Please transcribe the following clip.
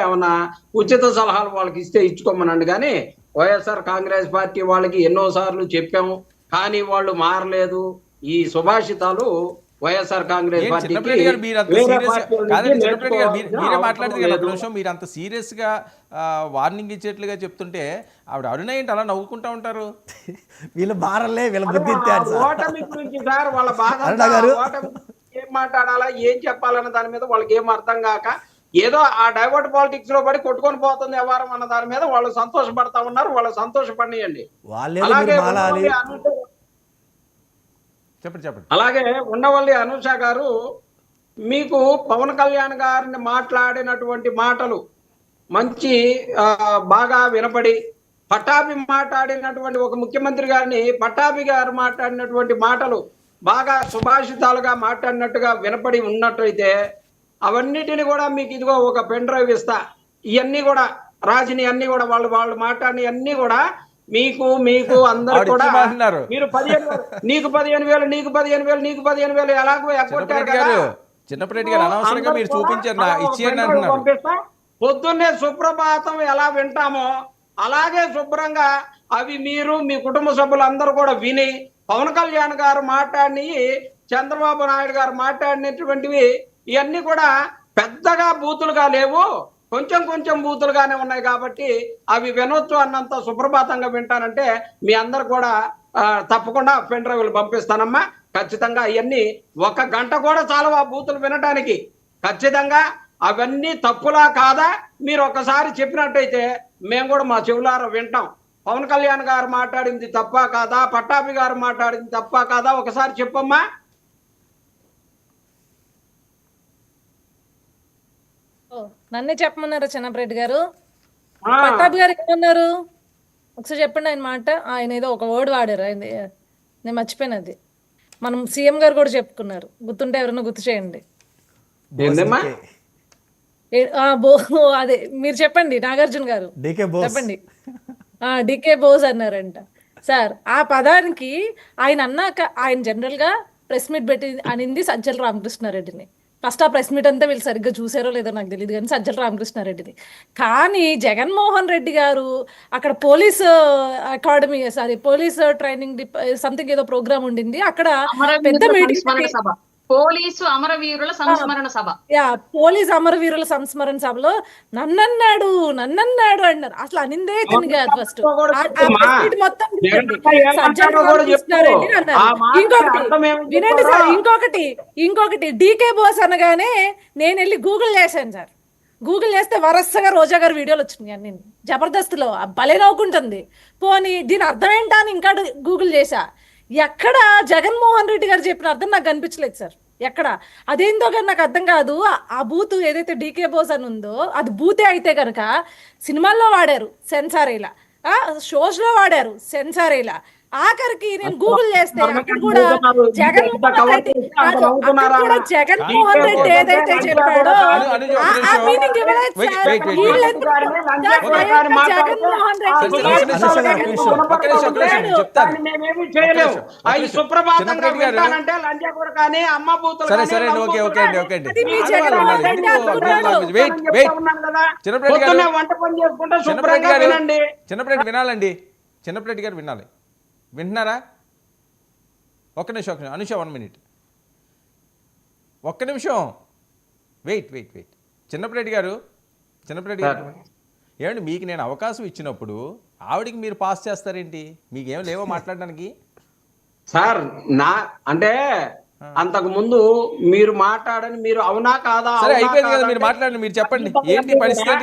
ఏమన్నా ఉచిత సలహాలు వాళ్ళకి ఇస్తే ఇచ్చుకోమనండి. కానీ వైఎస్ఆర్ కాంగ్రెస్ పార్టీ వాళ్ళకి ఎన్నోసార్లు చెప్పాము, కానీ వాళ్ళు మారలేదు. ఈ సుభాషితాలు వైఎస్ఆర్ కాంగ్రెస్ పార్టీకి చిన్నప్పటి గారు మీరు అంత వేరే సీరియస్ పార్టీల కాదండి. నుంచి చిన్నప్పటి గారు మీరే నేర్చుకోవాల్సిన మాట్లాడితే అవసరం కదా ఒక లేదు. నిమిషం, మీరు అంత సీరియస్ గా వార్నింగ్ ఇచ్చేట్లుగా చెప్తుంటే ఆవిడ అరుణ ఏంటి అలా నవ్వుకుంటా ఉంటారు? వీళ్ళు మారలే, వీళ్ళ బుద్ధి ఇచ్చారు సార్. ఓటమి గురించి సార్ వాళ్ళ బాధ అరుణ గారు ఓటమి గురించి ఏం మాట్లాడాలా, ఏం చెప్పాలన్న దాని మీద వాళ్ళకి ఏం అర్థం కాక ఏదో ఆ డైవర్ట్ పాలిటిక్స్ లో పడి కొట్టుకొని పోతుంది వ్యవహారం అన్న దాని మీద వాళ్ళు సంతోషపడతా ఉన్నారు. వాళ్ళు సంతోషపడియండి. అలాగే చెప్పండి. అలాగే ఉండవల్లి అనూష గారు, మీకు పవన్ కళ్యాణ్ గారిని మాట్లాడినటువంటి మాటలు మంచి బాగా వినపడి, పట్టాభి మాట్లాడినటువంటి ఒక ముఖ్యమంత్రి గారిని పట్టాభి గారు మాట్లాడినటువంటి మాటలు బాగా సుభాషితాలుగా మాట్లాడినట్టుగా వినపడి ఉన్నట్టయితే అవన్నిటిని కూడా మీకు ఇదిగో ఒక పెన్ డ్రైవ్ ఇస్తా. ఇవన్నీ కూడా రాసిని అన్ని కూడా వాళ్ళు మాట్లాడిన అన్ని కూడా మీకు అందరు కూడా మీరు 15,000 నీకు 15,000 నీకు 15,000 నీకు 15,000 ఎలాగో ఎగ్గొట్టారు కదా. చిన్నప్పటి గారు అనవసరంగా మీరు చూపించారు, ఇచ్చేయండి అంటున్నారు. పొద్దున్నే సుప్రభాతం ఎలా వింటామో అలాగే శుభ్రంగా అవి మీరు మీ కుటుంబ సభ్యులందరూ కూడా విని, పవన్ కళ్యాణ్ గారు మాట్లాడి చంద్రబాబు నాయుడు గారు మాట్లాడినటువంటివి ఇవన్నీ కూడా పెద్దగా బూతులుగా లేవు, కొంచెం బూతులుగానే ఉన్నాయి. కాబట్టి అవి వినొచ్చు అన్నంత సుప్రభాతంగా వింటానంటే మీ అందరు కూడా తప్పకుండా పెన్ డ్రైవ్లు పంపిస్తానమ్మా. ఖచ్చితంగా అవన్నీ 1 గంట కూడా చాలు ఆ బూతులు వినటానికి. ఖచ్చితంగా అవన్నీ తప్పులా కాదా మీరు ఒకసారి చెప్పినట్టయితే మేము కూడా మా చెవులారా వింటాం. పవన్ కళ్యాణ్ గారు మాట్లాడింది తప్పా కాదా, పట్టాభి గారు మాట్లాడింది తప్పా కాదా ఒకసారి చెప్పమ్మా. నన్నే చెప్పమన్నారా చిన్నప్పరెడ్డి గారు? పట్టాభి గారు ఏమన్నారు ఒకసారి చెప్పండి. ఆయన మాట, ఆయన ఏదో ఒక వర్డ్ వాడారు, ఆయన నేను మర్చిపోయినది. మనం సీఎం గారు కూడా చెప్పుకున్నారు, గుర్తుంటే ఎవరైనా గుర్తు చేయండి. అదే మీరు చెప్పండి, నాగార్జున గారు చెప్పండి. డికే బోస్ అన్నారంట సార్. ఆ పదానికి ఆయన అన్నాక ఆయన జనరల్ గా ప్రెస్ మీట్ పెట్టి అనింది సజ్జల రామకృష్ణారెడ్డిని. ఫస్ట్ ఆ ప్రెస్ మీట్ అంతా వీళ్ళు సరిగ్గా చూసారో లేదో నాకు తెలియదు, కానీ సజ్జల రామకృష్ణారెడ్డిని. కానీ జగన్మోహన్ రెడ్డి గారు అక్కడ police academy police training something ఏదో ప్రోగ్రామ్ ఉండింది, అక్కడ పెద్ద మీటింగ్ పోలీసు అమరవీరుల సంస్మరణ సభ, పోలీసు అమరవీరుల సంస్మరణ సభలో నన్నన్నాడు అన్నారు. అసలు అనిందే తిని కాదు. ఫస్ట్ మొత్తం కృష్ణారెడ్డి అన్నారు. వినండి సార్, ఇంకొకటి డీకే బోస్ అనగానే నేను వెళ్ళి గూగుల్ చేశాను సార్. గూగుల్ చేస్తే వరసగా రోజా గారు వీడియోలు వచ్చినాయి అన్ని జబర్దస్త్లో. భలే నవ్వుకుంటుంది. పోనీ దీని అర్థం ఏంటా అని ఇంకా గూగుల్ చేశా. ఎక్కడ జగన్మోహన్ రెడ్డి గారు చెప్పిన అర్థం నాకు కనిపించలేదు సార్. ఎక్కడ అదేందో కానీ నాకు అర్థం కాదు. ఆ బూత్ ఏదైతే డీకే బోస్ అని ఉందో అది బూతే అయితే కనుక సినిమాల్లో వాడారు సెన్సారేలా, షోస్ లో వాడారు సెన్సారేలా. ఆఖరికి నేను గూగుల్ చేస్తే అక్కడ కూడా జగన్మోహన్ రెడ్డి ఏదైతే చెప్పాడో ఆ మీనింగ్ ఇవ్వలేదు సార్. జగన్మోహన్ చిన్నప్పటి వినాలండి. చిన్నప్పటి గారు వినాలి. వింటున్నారా? ఒక్క నిమిషం అనుష, 1 minute, ఒక్క నిమిషం వెయిట్. చిన్నప్పటి గారు ఏమండి, మీకు నేను అవకాశం ఇచ్చినప్పుడు ఆవిడికి మీరు పాస్ చేస్తారేంటి? మీకేం లేవో మాట్లాడడానికి సార్? అంటే అంతకు ముందు మీరు మాట్లాడని, మీరు అవునా కాదా సరే అయిపోయింది కదా, మీరు మాట్లాడండి, మీరు చెప్పండి ఏంటి పరిస్థితి.